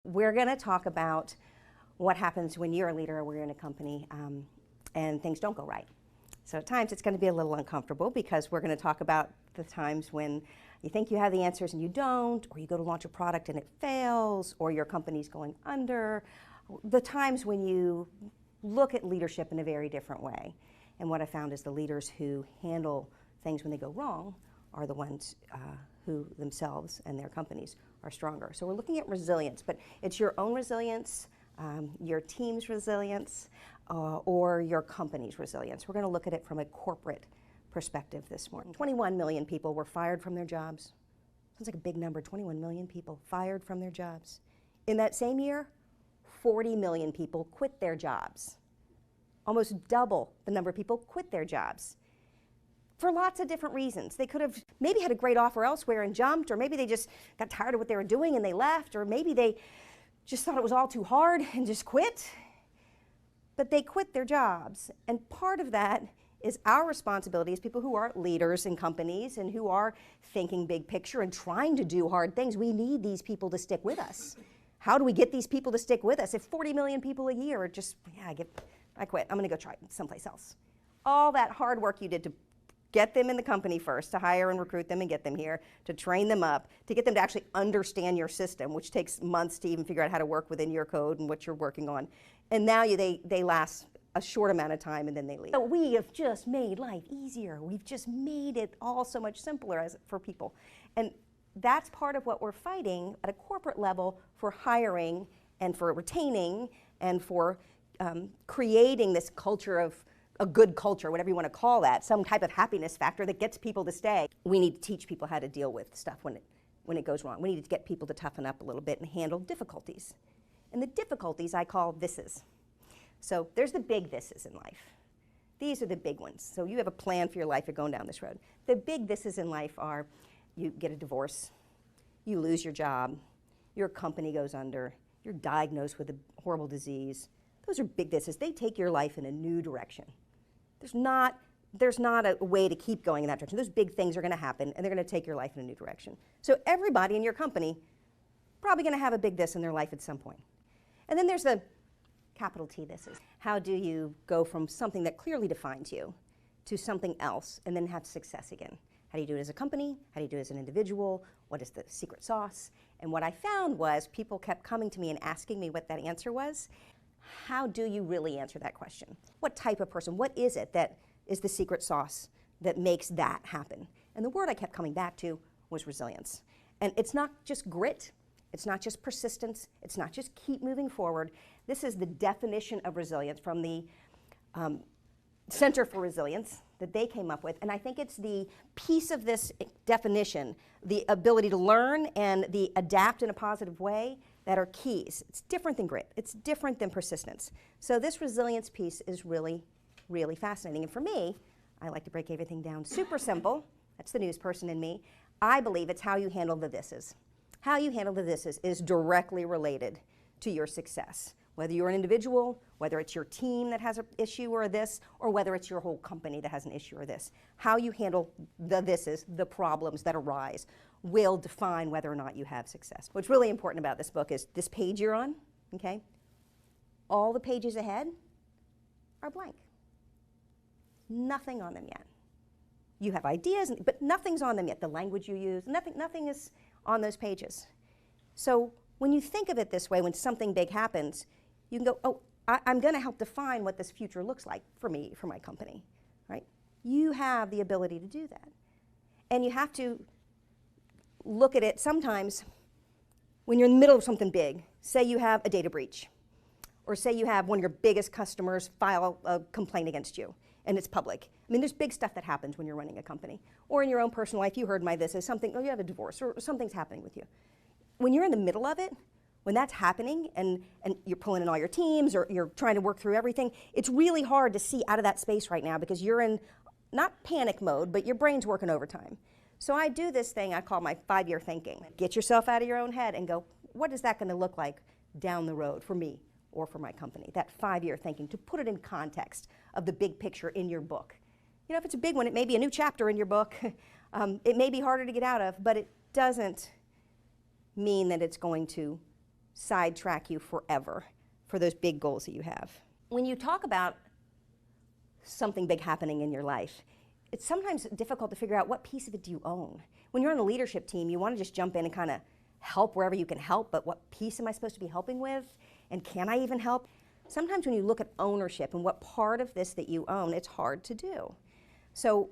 We're going to talk about what happens when you're a leader or we're in a company and things don't go right. So at times it's going to be a little uncomfortable because we're going to talk about the times when you think you have the answers and you don't, or you go to launch a product and it fails, or your company's going under. The times when you look at leadership in a very different way. And what I found is the leaders who handle things when they go wrong are the ones who themselves and their companies are stronger. So we're looking at resilience, but it's your own resilience, your team's resilience, or your company's resilience. We're going to look at it from a corporate perspective this morning. 21 million people were fired from their jobs. Sounds like a big number, 21 million people fired from their jobs. In that same year, 40 million people quit their jobs. Almost double the number of people quit their jobs. For lots of different reasons. They could have maybe had a great offer elsewhere and jumped, or maybe they just got tired of what they were doing and they left, or maybe they just thought it was all too hard and just quit. But they quit their jobs. And part of that is our responsibility as people who are leaders in companies and who are thinking big picture and trying to do hard things. We need these people to stick with us. How do we get these people to stick with us? If 40 million people a year are just, I quit, I'm going to go try it someplace else. All that hard work you did to get them in the company first, to hire and recruit them and get them here, to train them up, to get them to actually understand your system, which takes months to even figure out how to work within your code and what you're working on. And now they last a short amount of time and then they leave. So we have just made life easier. We've just made it all so much simpler for people. And that's part of what we're fighting at a corporate level for hiring and for retaining and for creating this culture of a good culture, whatever you want to call that, some type of happiness factor that gets people to stay. We need to teach people how to deal with stuff when it goes wrong. We need to get people to toughen up a little bit and handle difficulties. And the difficulties I call thises. So there's the big thises in life. These are the big ones. So you have a plan for your life, you're going down this road. The big thises in life are you get a divorce, you lose your job, your company goes under, you're diagnosed with a horrible disease. Those are big thises. They take your life in a new direction. There's not a way to keep going in that direction. Those big things are going to happen, and they're going to take your life in a new direction. So everybody in your company probably going to have a big this in their life at some point. And then there's the capital T thises. How do you go from something that clearly defines you to something else and then have success again? How do you do it as a company? How do you do it as an individual? What is the secret sauce? And what I found was people kept coming to me and asking me what that answer was. How do you really answer that question? What type of person, what is it that is the secret sauce that makes that happen? And the word I kept coming back to was resilience. And it's not just grit, it's not just persistence, it's not just keep moving forward. This is the definition of resilience from the Center for Resilience that they came up with. And I think it's the piece of this definition, the ability to learn and the adapt in a positive way, that are keys. It's different than grit. It's different than persistence. So this resilience piece is really, really fascinating. And for me, I like to break everything down super simple. That's the news person in me. I believe it's how you handle the thises. How you handle the thises is directly related to your success. Whether you're an individual, whether it's your team that has an issue or this, or whether it's your whole company that has an issue or this. How you handle the thises, the problems that arise, will define whether or not you have success. What's really important about this book is this page you're on, okay? All the pages ahead are blank. Nothing on them yet. You have ideas, but nothing's on them yet. The language you use, nothing is on those pages. So when you think of it this way, when something big happens, you can go, oh, I'm going to help define what this future looks like for me, for my company, right? You have the ability to do that. And you have to look at it sometimes when you're in the middle of something big. Say you have a data breach, or say you have one of your biggest customers file a complaint against you, and it's public. I mean, there's big stuff that happens when you're running a company. Or in your own personal life, you heard this as something, oh, you have a divorce, or something's happening with you. When you're in the middle of it, when that's happening, and you're pulling in all your teams, or you're trying to work through everything, it's really hard to see out of that space right now because you're in, not panic mode, but your brain's working overtime. So I do this thing I call my 5-year thinking. Get yourself out of your own head and go, what is that going to look like down the road for me or for my company? That 5-year thinking, to put it in context of the big picture in your book. You know, if it's a big one, it may be a new chapter in your book. It may be harder to get out of, but it doesn't mean that it's going to sidetrack you forever for those big goals that you have. When you talk about something big happening in your life, it's sometimes difficult to figure out what piece of it do you own. When you're on the leadership team, you want to just jump in and kind of help wherever you can help, but what piece am I supposed to be helping with? And can I even help? Sometimes when you look at ownership and what part of this that you own, it's hard to do. So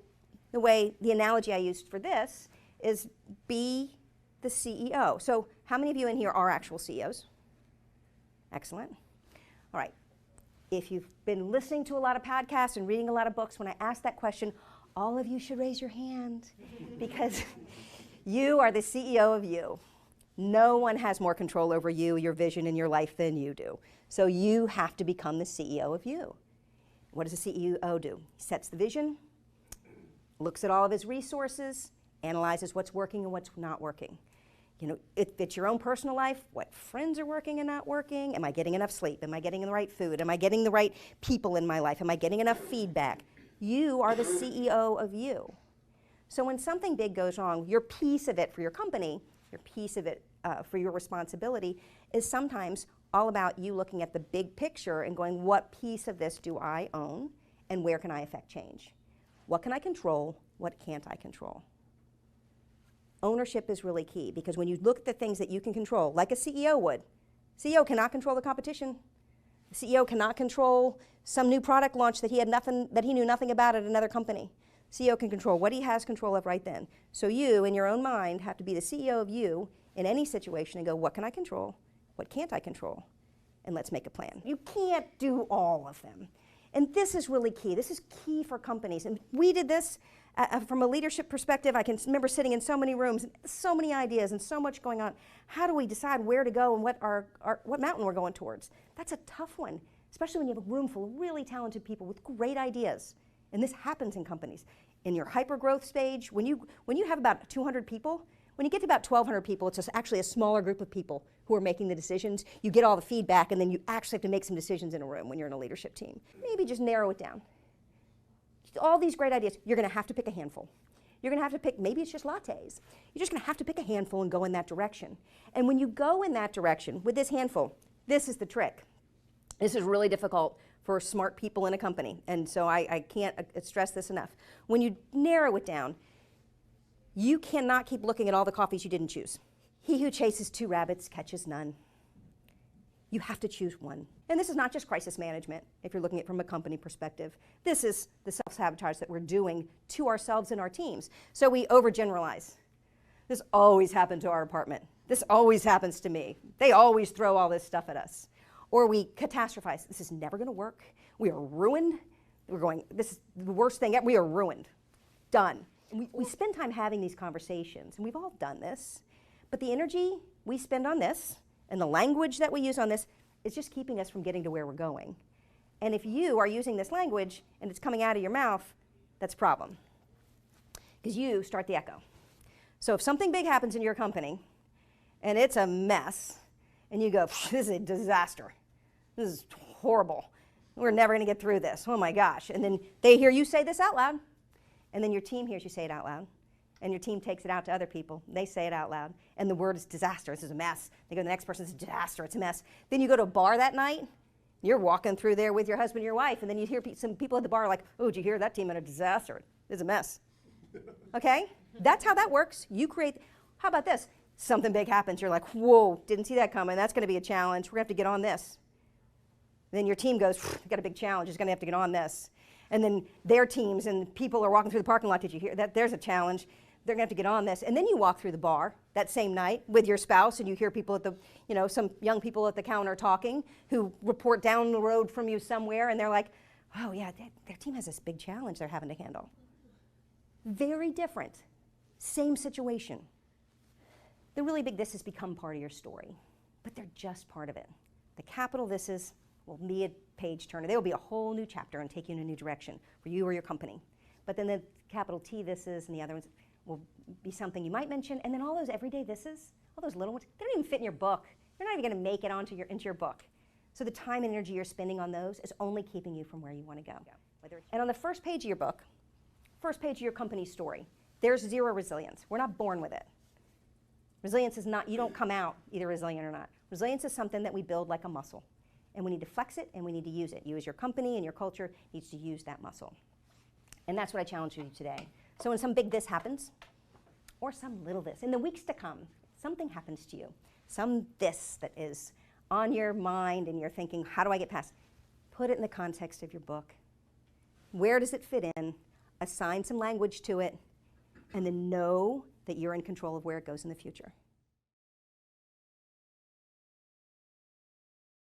the analogy I used for this is be the CEO. So how many of you in here are actual CEOs? Excellent. All right. If you've been listening to a lot of podcasts and reading a lot of books, when I ask that question, all of you should raise your hand because you are the CEO of you. No one has more control over you, your vision, and your life than you do. So you have to become the CEO of you. What does a CEO do? He sets the vision, looks at all of his resources, analyzes what's working and what's not working. You know, if it's your own personal life, what friends are working and not working? Am I getting enough sleep? Am I getting the right food? Am I getting the right people in my life? Am I getting enough feedback? You are the CEO of you. So when something big goes wrong, your piece of it for your company, your piece of it for your responsibility is sometimes all about you looking at the big picture and going, what piece of this do I own and where can I affect change? What can I control? What can't I control? Ownership is really key because when you look at the things that you can control, like a CEO would, CEO cannot control the competition. The CEO cannot control some new product launch that he knew nothing about at another company. CEO can control what he has control of right then. So you, in your own mind, have to be the CEO of you in any situation and go, what can I control? What can't I control? And let's make a plan. You can't do all of them. And this is really key. This is key for companies. And we did this from a leadership perspective. I can remember sitting in so many rooms, and so many ideas and so much going on. How do we decide where to go and what mountain we're going towards? That's a tough one, especially when you have a room full of really talented people with great ideas. And this happens in companies. In your hyper-growth stage, when you have about 200 people, when you get to about 1,200 people, it's actually a smaller group of people who are making the decisions. You get all the feedback, and then you actually have to make some decisions in a room when you're in a leadership team. Maybe just narrow it down. All these great ideas, you're going to have to pick a handful. You're going to have to pick, maybe it's just lattes. You're just going to have to pick a handful and go in that direction. And when you go in that direction with this handful, this is the trick. This is really difficult for smart people in a company, and so I can't stress this enough. When you narrow it down, you cannot keep looking at all the coffees you didn't choose. He who chases two rabbits catches none. You have to choose one. And this is not just crisis management, if you're looking at it from a company perspective. This is the self-sabotage that we're doing to ourselves and our teams. So we overgeneralize. This always happened to our department. This always happens to me. They always throw all this stuff at us. Or we catastrophize. This is never going to work. We are ruined. We're going, this is the worst thing ever. We are ruined. Done. We spend time having these conversations, and we've all done this. But the energy we spend on this and the language that we use on this is just keeping us from getting to where we're going. And if you are using this language and it's coming out of your mouth, that's a problem. Because you start the echo. So if something big happens in your company and it's a mess, and you go, this is a disaster. This is horrible. We're never going to get through this. Oh my gosh. And then they hear you say this out loud. And then your team hears you say it out loud. And your team takes it out to other people. They say it out loud. And the word is disaster. This is a mess. They go to the next person, it's a disaster. It's a mess. Then you go to a bar that night. You're walking through there with your husband and your wife. And then you hear some people at the bar like, oh, did you hear that team in a disaster? It's a mess. Okay? That's how that works. You create. How about this? Something big happens. You're like, whoa, didn't see that coming. That's going to be a challenge. We're going to have to get on this. And then your team goes, we've got a big challenge. It's going to have to get on this. And then their teams and people are walking through the parking lot. Did you hear that? There's a challenge. They're going to have to get on this. And then you walk through the bar that same night with your spouse, and you hear people at the, some young people at the counter talking who report down the road from you somewhere, and they're like, oh yeah, their team has this big challenge they're having to handle. Very different. Same situation. The really big this has become part of your story, but they're just part of it. The capital this is will be a page turner. There will be a whole new chapter and take you in a new direction for you or your company. But then the capital T this is and the other ones will be something you might mention, and then all those everyday thises, all those little ones, they don't even fit in your book. They're not even going to make it into your book. So the time and energy you're spending on those is only keeping you from where you want to go. And on the first page of your book, first page of your company's story, there's zero resilience. We're not born with it. Resilience is not, you don't come out either resilient or not. Resilience is something that we build like a muscle. And we need to flex it and we need to use it. You as your company and your culture needs to use that muscle. And that's what I challenge you today. So when some big this happens, or some little this, in the weeks to come, something happens to you. Some this that is on your mind and you're thinking, how do I get past? Put it in the context of your book. Where does it fit in? Assign some language to it, and then know that you're in control of where it goes in the future.